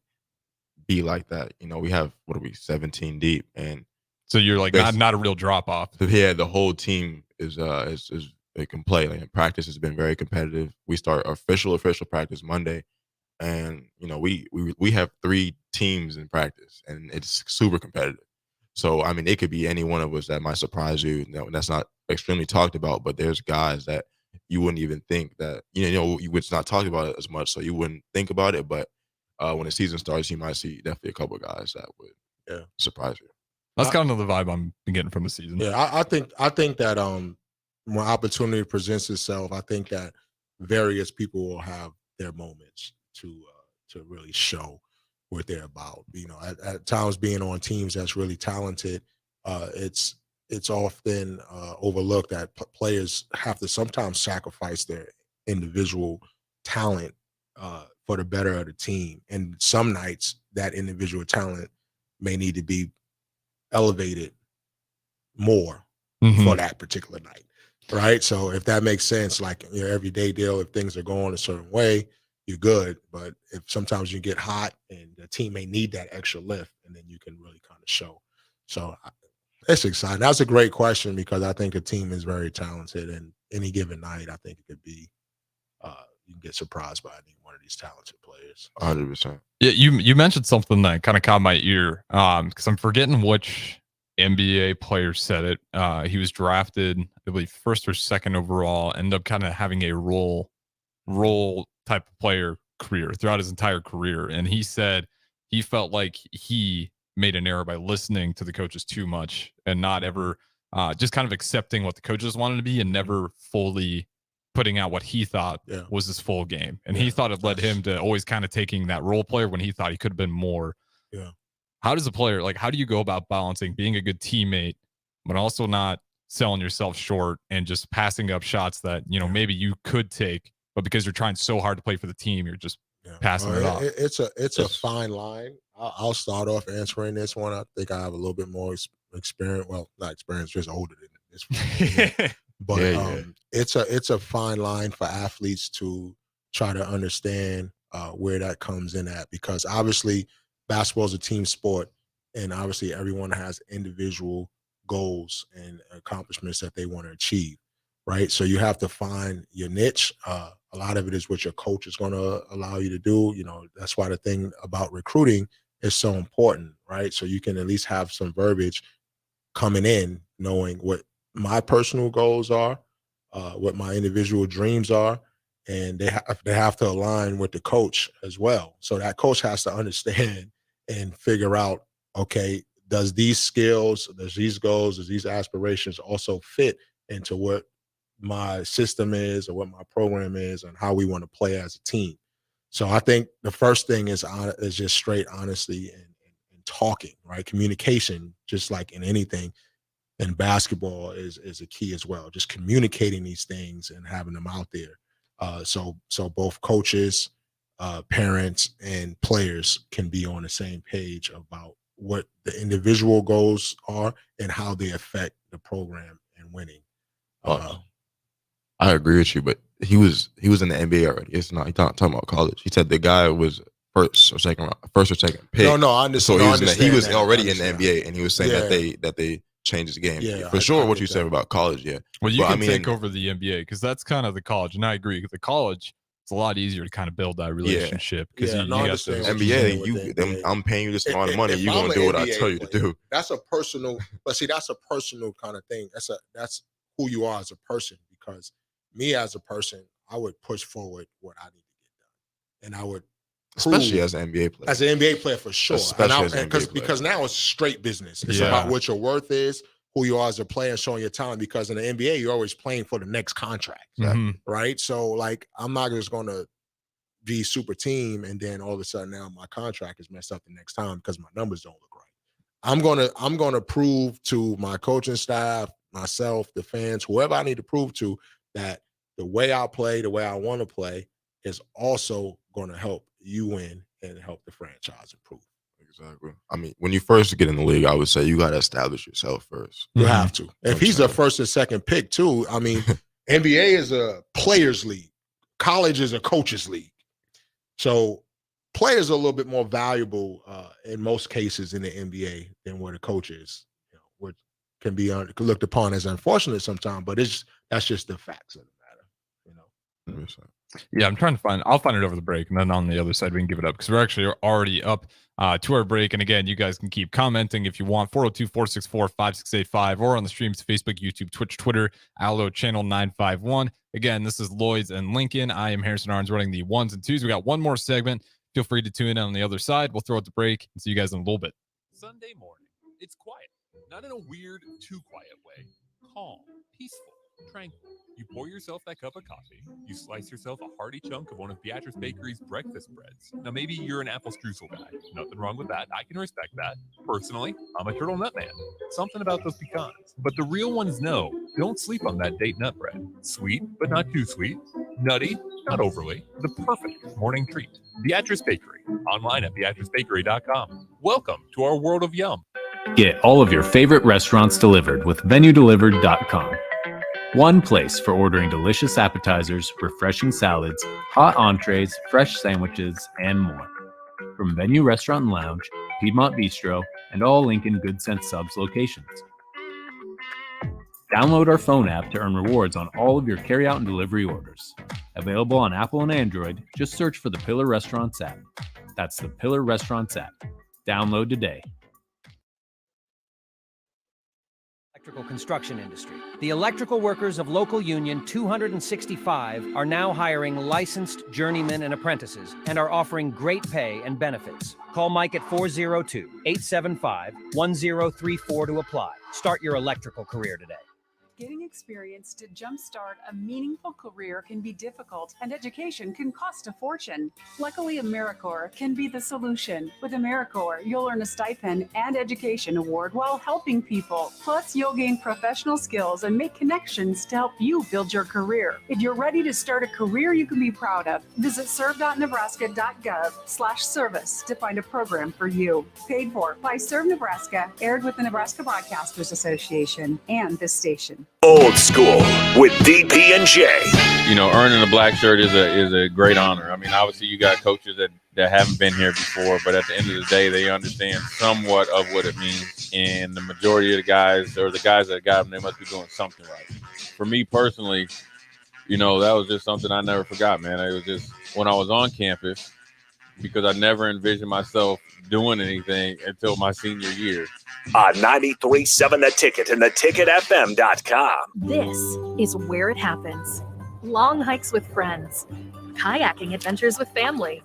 be like that. We have 17 deep, and so you're like not a real drop off. Yeah, the whole team is they can play. Like, practice has been very competitive. We start official practice Monday, and we have 3 teams in practice, and it's super competitive. So I mean, it could be any one of us that might surprise you. That's not extremely talked about, but there's guys that you wouldn't even think that it's not talked about it as much, so you wouldn't think about it. But when the season starts, you might see definitely a couple of guys that would surprise you. That's kind of the vibe I'm getting from the season. Yeah, I think that when opportunity presents itself, I think that various people will have their moments to really show what they're about. At times being on teams that's really talented, it's often overlooked that players have to sometimes sacrifice their individual talent for the better of the team. And some nights that individual talent may need to be elevated more for that particular night, right? So if that makes sense, like your everyday deal, if things are going a certain way, you're good. But if sometimes you get hot and the team may need that extra lift, and then you can really kind of show. So it's exciting. That's a great question because I think the team is very talented, and any given night, I think it could be you can get surprised by any one of these talented players. 100%. Yeah, you mentioned something that kind of caught my ear because I'm forgetting which NBA player said it. He was drafted, I believe, 1st or 2nd overall, ended up kind of having a role type of player career throughout his entire career. And he said he felt like he made an error by listening to the coaches too much and not ever just kind of accepting what the coaches wanted to be and never fully putting out what he thought was his full game. And he thought it led him to always kind of taking that role player when he thought he could have been more. Yeah. How does a player, how do you go about balancing being a good teammate, but also not selling yourself short and just passing up shots that, maybe you could take, but because you're trying so hard to play for the team, you're just passing it off. It's a fine line. I'll start off answering this one. I think I have a little bit more experience. Well, not experience, just older than this one. But it's a fine line for athletes to try to understand where that comes in at, because obviously basketball is a team sport, and obviously everyone has individual goals and accomplishments that they want to achieve, right? So you have to find your niche. A lot of it is what your coach is going to allow you to do. That's why the thing about recruiting is so important, right? So you can at least have some verbiage coming in, knowing what my personal goals are, what my individual dreams are, and they have to align with the coach as well. So that coach has to understand and figure out, okay, does these skills, does these goals, does these aspirations also fit into what my system is or what my program is and how we want to play as a team? So I think the first thing is just straight honesty and talking, right? Communication, just like in anything. And basketball is a key as well. Just communicating these things and having them out there. So both coaches, parents, and players can be on the same page about what the individual goals are and how they affect the program and winning. I agree with you, but he was in the NBA already. He's not talking about college. He said the guy was first or second pick. No, I understand. So he was already in the NBA, and he was saying that they changed his game. Yeah, for sure. What you said about college, Well, you can take over the NBA because that's kind of the college, and I agree. The college, it's a lot easier to kind of build that relationship because Yeah, you no, I got understand those. what you're saying NBA, with the NBA. I'm paying you this amount of money. If You're I'm gonna an do what I NBA tell you to player, do. That's a personal, but see, that's a personal kind of thing. That's who you are as a person. Because me as a person, I would push forward what I need to get done, and I would Especially prove- as an NBA player. as an NBA player for sure. Especially as an NBA player. Because now it's straight business. It's Yeah. about what your worth is, who you are as a player, and showing your talent. Because in the NBA, you're always playing for the next contract, Mhm. right? So like, I'm not just going to be super team and then all of a sudden now my contract is messed up the next time because my numbers don't look right. I'm gonna prove to my coaching staff, myself, the fans, whoever I need to prove to, that the way I play, the way I want to play, is also going to help you win and help the franchise improve. Exactly. I mean, when you first get in the league, I would say you got to establish yourself first. You have to. If he's the saying? first and second pick too, I mean, NBA is a players' league. College is a coaches' league. So players are a little bit more valuable in most cases in the NBA than what a coach is, which can be looked upon as unfortunate sometimes, but that's just the facts of the matter. Yeah, I'm trying to I'll find it over the break, and then on the other side, we can give it up because we're actually already up to our break. And again, you guys can keep commenting if you want, 402-464-5685, or on the streams, Facebook, YouTube, Twitch, Twitter, Allo, channel 951. Again, this is Lloyds in Lincoln. I am Harrison Arns running the ones and twos. We got one more segment. Feel free to tune in on the other side. We'll throw out the break and see you guys in a little bit. Sunday morning. It's quiet, not in a weird, too quiet way. Calm, peaceful, tranquil. You pour yourself that cup of coffee. You slice yourself a hearty chunk of one of Beatrice Bakery's breakfast breads. Now, maybe you're an apple streusel guy. Nothing wrong with that. I can respect that. Personally, I'm a turtle nut man. Something about those pecans. But the real ones know, don't sleep on that date nut bread. Sweet, but not too sweet. Nutty, not overly. The perfect morning treat. Beatrice Bakery. Online at beatricebakery.com. Welcome to our world of yum. Get all of your favorite restaurants delivered with VenueDelivered.com. One place for ordering delicious appetizers, refreshing salads, hot entrees, fresh sandwiches, and more. From Venue Restaurant and Lounge, Piedmont Bistro, and all Lincoln Good Sense Subs locations. Download our phone app to earn rewards on all of your carryout and delivery orders. Available on Apple and Android, just search for the Pillar Restaurants app. That's the Pillar Restaurants app. Download today. Electrical construction industry. The electrical workers of local union 265 are now hiring licensed journeymen and apprentices and are offering great pay and benefits. Call Mike at 402-875-1034 to apply. Start your electrical career today. Getting experience to jumpstart a meaningful career can be difficult, and education can cost a fortune. Luckily, AmeriCorps can be the solution. With AmeriCorps, you'll earn a stipend and education award while helping people. Plus, you'll gain professional skills and make connections to help you build your career. If you're ready to start a career you can be proud of, visit serve.nebraska.gov/service to find a program for you. Paid for by Serve Nebraska, aired with the Nebraska Broadcasters Association and this station. Old School with DP and J. You know, earning a black shirt is a great honor. I mean, obviously you got coaches that haven't been here before, but at the end of the day, they understand somewhat of what it means. And the majority of the guys, or the guys that got them, they must be doing something right. For me personally, you know, that was just something I never forgot, man. It was just when I was on campus, because I never envisioned myself doing anything until my senior year. On 93.7 The Ticket and theticketfm.com. This is where it happens. Long hikes with friends, kayaking adventures with family,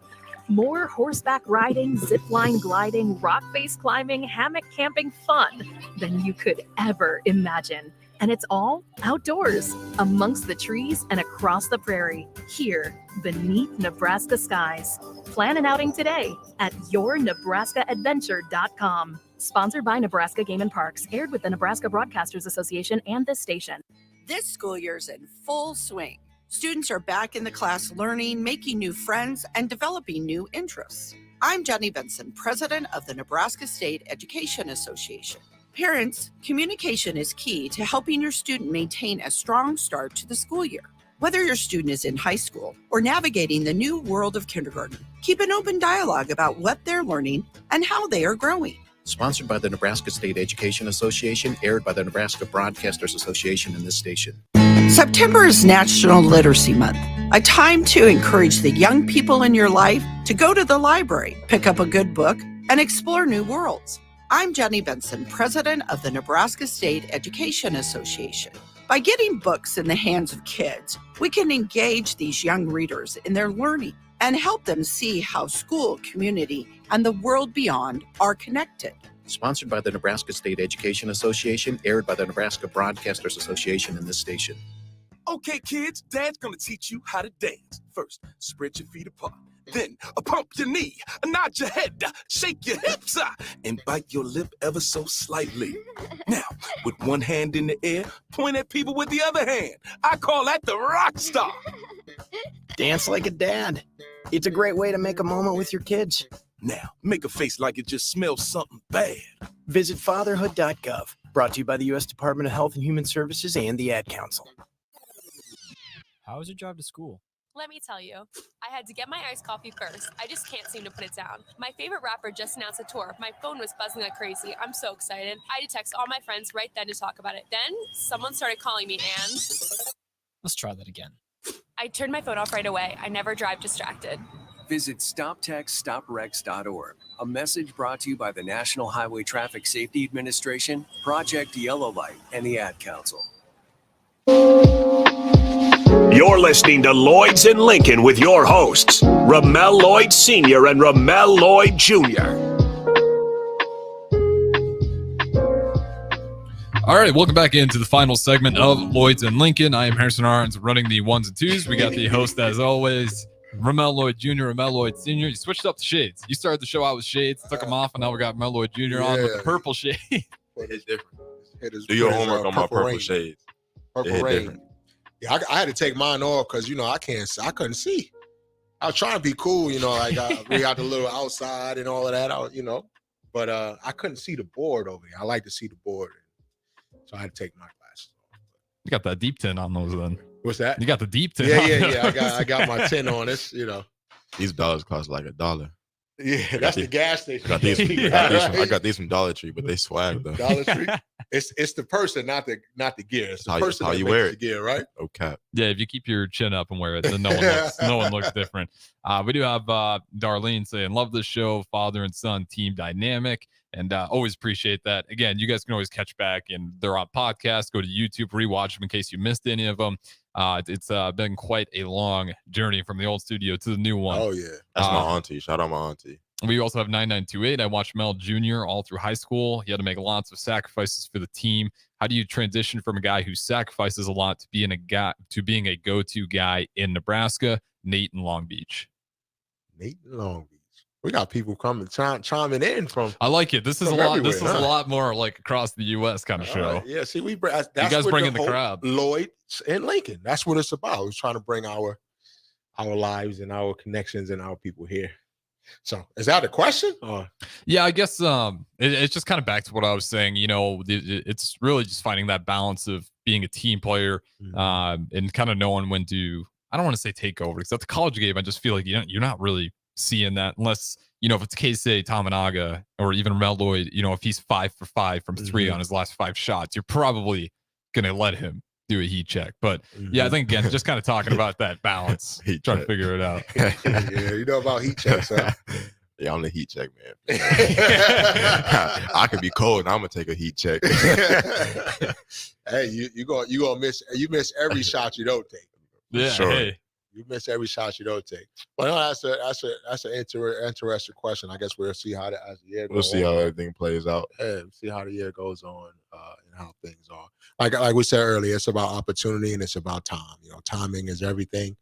more horseback riding, zipline gliding, rock face climbing, hammock camping fun than you could ever imagine. And it's all outdoors, amongst the trees and across the prairie, here beneath Nebraska skies. Plan an outing today at yournebraskaadventure.com. Sponsored by Nebraska Game and Parks, aired with the Nebraska Broadcasters Association and this station. This school year's in full swing. Students are back in the class learning, making new friends, and developing new interests. I'm Jenny Benson, president of the Nebraska State Education Association. Parents, communication is key to helping your student maintain a strong start to the school year. Whether your student is in high school or navigating the new world of kindergarten, keep an open dialogue about what they're learning and how they are growing. Sponsored by the Nebraska State Education Association, aired by the Nebraska Broadcasters Association and this station. September is National Literacy Month, a time to encourage the young people in your life to go to the library, pick up a good book, and explore new worlds. I'm Jenny Benson, president of the Nebraska State Education Association. By getting books in the hands of kids, we can engage these young readers in their learning and help them see how school, community, and the world beyond are connected. Sponsored by the Nebraska State Education Association, aired by the Nebraska Broadcasters Association in this station. Okay, kids, Dad's gonna teach you how to dance. First, spread your feet apart. Then, pump your knee, nod your head, shake your hips, and bite your lip ever so slightly. Now, with one hand in the air, point at people with the other hand. I call that the rock star. Dance like a dad. It's a great way to make a moment with your kids. Now, make a face like it just smells something bad. Visit fatherhood.gov. Brought to you by the U.S. Department of Health and Human Services and the Ad Council. How was your drive to school? Let me tell you, I had to get my iced coffee first. I just can't seem to put it down. My favorite rapper just announced a tour. My phone was buzzing like crazy. I'm so excited. I had to text all my friends right then to talk about it. Then someone started calling me and... Let's try that again. I turned my phone off right away. I never drive distracted. Visit StopTextStopWrecks.org. A message brought to you by the National Highway Traffic Safety Administration, Project Yellow Light, and the Ad Council. You're listening to Lloyds in Lincoln with your hosts, Ramel Lloyd Sr. and Ramel Lloyd Jr. All right, welcome back into the final segment of Lloyds in Lincoln. I am Harrison Arns running the ones and twos. We got the host, as always, Ramel Lloyd Jr., Ramel Lloyd Sr. You switched up the shades. You started the show out with shades, took them off, and now we got Ramel Lloyd Jr. on with the purple shade. It's different. Do your homework on my purple shades. Purple rain. Yeah, I had to take mine off because I couldn't see. I was trying to be cool, like we got the little outside and all of that, but I couldn't see the board over here. I like to see the board, so I had to take my glasses off. You got that deep tint on those then. What's that? You got the deep tint. Yeah. I got my tint on this. These dollars cost like $1. Yeah, that's the gas station. I got these from Dollar Tree, but they swag though. Dollar Tree. It's the person, not the gear. It's the person how that you makes wear the it. gear, right? Okay. Yeah, if you keep your chin up and wear it, then no one looks different. We do have Darlene saying, love this show, father and son team dynamic, and always appreciate that. Again, you guys can always catch back, and they're on podcast. Go to YouTube, rewatch them in case you missed any of them. It's been quite a long journey from the old studio to the new one. Oh, yeah. That's my auntie. Shout out my auntie. We also have 9928. I watched Mel Jr. all through high school. He had to make lots of sacrifices for the team. How do you transition from a guy who sacrifices a lot to being a go-to guy in Nebraska? Nate in Long Beach. Nate in Long Beach. We got people coming chiming in from. I like it. This is a lot. This is a lot more like across the U.S. kind of show. Yeah. See, you guys bring in the crowd. Lloyds in Lincoln. That's what it's about. We're trying to bring our lives and our connections and our people here. So is that a question? Yeah, I guess it's just kind of back to what I was saying. It's really just finding that balance of being a team player and kind of knowing when to, I don't want to say take over, because at the college game, I just feel like you're not really seeing that unless, if it's K-Say, Tamanaga, or even Mel Lloyd, if he's 5 for 5 from 3 on his last 5 shots, you're probably going to let him do a heat check. But yeah, I think again, just kind of talking about that balance, trying to figure it out. Yeah, you know about heat checks, huh? Yeah, I'm the heat check man. I could be cold and I'm gonna take a heat check. Hey, you miss every shot you don't take. Yeah, sure. Hey. You miss every shot you don't take. Well, that's an interesting question. I guess we'll see how as the year goes. We'll see how everything plays out. Yeah, see how the year goes on and how things are. Like we said earlier, it's about opportunity and it's about time. Timing is everything,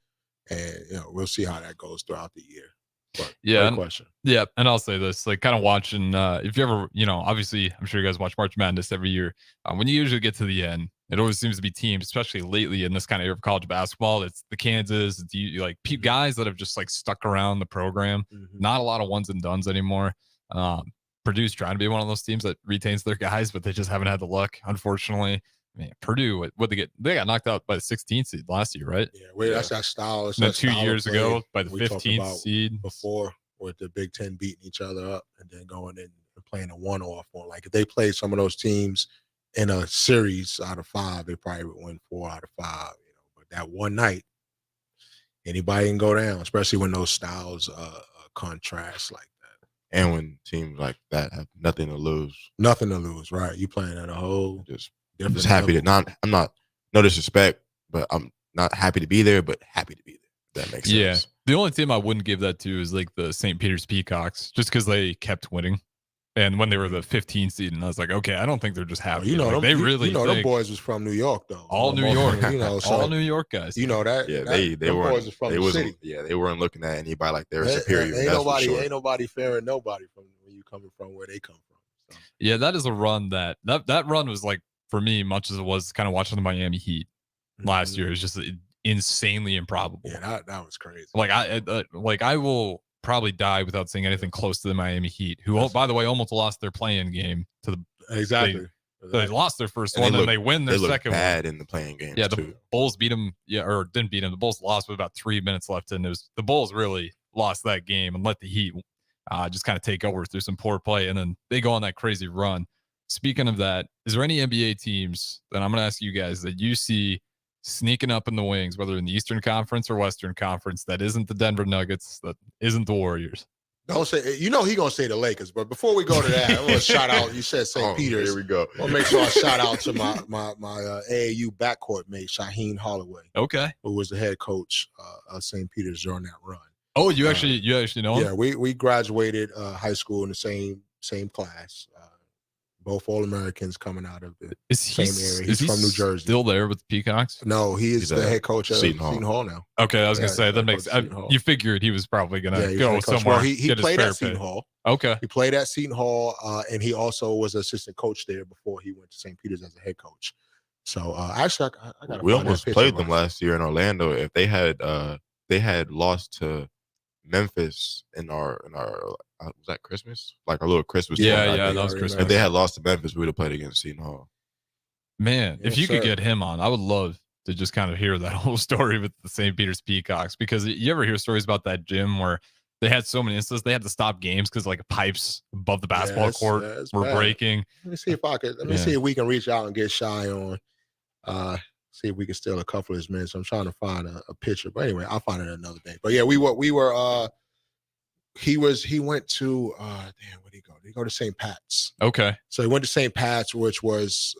and we'll see how that goes throughout the year. But yeah, great question. Yeah, and I'll say this, like kind of watching. If you ever, obviously, I'm sure you guys watch March Madness every year. When you usually get to the end, it always seems to be teams, especially lately in this kind of era of college basketball. It's the Kansas, it's guys that have just like stuck around the program. Not a lot of ones and dones anymore. Purdue's trying to be one of those teams that retains their guys, but they just haven't had the luck, unfortunately. Man, Purdue, they got knocked out by the 16th seed last year, right? Yeah, that's that style. And then 2 years ago by the 15th seed. Before, with the Big Ten beating each other up and then going in and playing a one-off on. Like if they play some of those teams in a series out of 5, they probably would win 4 out of 5. But that one night, anybody can go down, especially when those styles contrast like that. And when teams like that have nothing to lose. Nothing to lose, right? You playing at a whole I'm just happy level. I'm not, no disrespect, but I'm not happy to be there, but happy to be there. That makes sense. Yeah. The only team I wouldn't give that to is like the St. Peter's Peacocks, just because they kept winning. And when they were the 15 seed, and I was like, okay, I don't think they're just happy. Like, them, them boys was from New York though. All New York, so, all New York guys. You know that. Yeah, that, they weren't. boys was from the city. Yeah, they weren't looking at anybody like they were superior. Ain't nobody fairing nobody from where you coming from, where they come from. So. Yeah, that is a run that run was like for me, much as it was kind of watching the Miami Heat last year. It was just insanely improbable. Yeah, that was crazy. Like I will probably die without seeing anything close to the Miami Heat, who, by the way, almost lost their play-in game to the exactly. They lost their first one, and they win their second one. Bad in the playing game. Yeah, the Bulls beat them. Yeah, or didn't beat them. The Bulls lost with about 3 minutes left, and it was the Bulls really lost that game and let the Heat just kind of take over through some poor play, and then they go on that crazy run. Speaking of that, is there any NBA teams that I'm going to ask you guys that you see sneaking up in the wings, whether in the Eastern Conference or Western Conference, that isn't the Denver Nuggets, that isn't the Warriors? Don't say, he gonna say the Lakers, but before we go to that, I'm gonna shout out. You said St. Peter's. Here we go. I'll make sure I shout out to my AAU backcourt mate Shaheen Holloway. Okay, who was the head coach of St. Peter's during that run. Oh, you actually know him? Yeah, we graduated high school in the same class. Both All-Americans coming out of the same area. He's from New Jersey. Still there with the Peacocks? No, he's the head coach of Seton Hall now. Okay, I was going to say, that makes you figured he was probably going to go somewhere. Well, he played at Seton Hall. Okay. He played at Seton Hall, and he also was assistant coach there before he went to St. Peter's as a head coach. So, actually, I got we almost played them last year in Orlando. If they had lost to Memphis in our was that Christmas? Like a little Christmas. Yeah, that was Christmas. If they had lost to Memphis, we would have played against Seton Hall. Man, if you could get him on, I would love to just kind of hear that whole story with the St. Peter's Peacocks, because you ever hear stories about that gym where they had so many instances they had to stop games because like pipes above the basketball court were breaking. Let me see if we can reach out and get Shy on. See if we can steal a couple of his minutes. I'm trying to find a picture, but anyway, I'll find it another day. But yeah, we were. He went to damn, where'd he go? Did he go to St. Pat's? Okay. So he went to St. Pat's, which was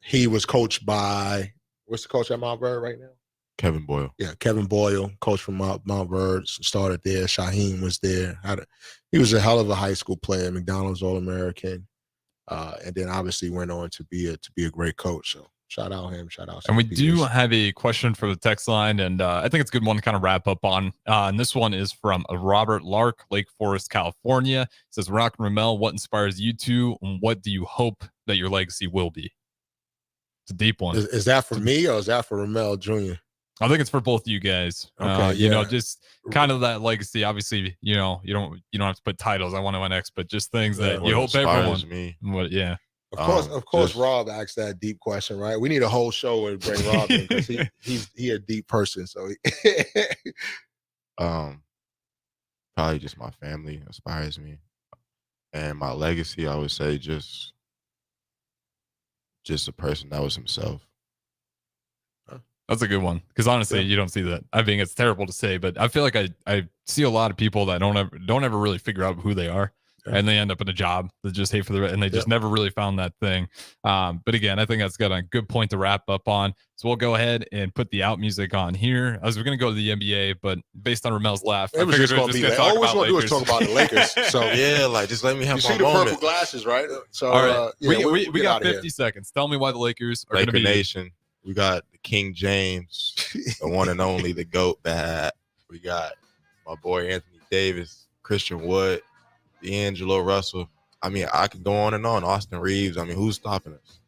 he was coached by, what's the coach at Mount Verde right now? Kevin Boyle. Yeah, Kevin Boyle, coach from Mount Verde, started there. Shaheen was there. He was a hell of a high school player, McDonald's All-American, and then obviously went on to be a great coach. So shout out him. Shout out. And we do have a question for the text line, and I think it's a good one to kind of wrap up on. And this one is from Robert Lark, Lake Forest, California. It says, Rock and Ramel, what inspires you two, and what do you hope that your legacy will be? It's a deep one. Is that for me or is that for Ramel Jr.? I think it's for both of you guys. Okay, you know, just kind of that legacy. Obviously, you know, you don't have to put titles. I want to win X, but just things that you hope everyone. Me. Yeah. Of course, Rob asked that deep question, right? We need a whole show to bring Rob in because he a deep person. So, probably just my family inspires me, and my legacy, I would say, just a person that was himself. That's a good one, because honestly, you don't see that. I think it's terrible to say, but I feel like I see a lot of people that don't ever really figure out who they are. And they end up in a job that just hate for the and they just never really found that thing. But again, I think that's got a good point to wrap up on. So we'll go ahead and put the out music on here. I was going to go to the NBA, but based on Ramel's laugh, it was just going to be like, all we're going to do is talk about the Lakers. So yeah, like just let me have you my see the moment. purple glasses, right? So all right, yeah, we got 50 seconds. Tell me why the Lakers are going to be Nation. We got the King James, the one and only, the GOAT. That we got my boy Anthony Davis, Christian Wood, D'Angelo Russell. I mean, I could go on and on. Austin Reeves. I mean, who's stopping us?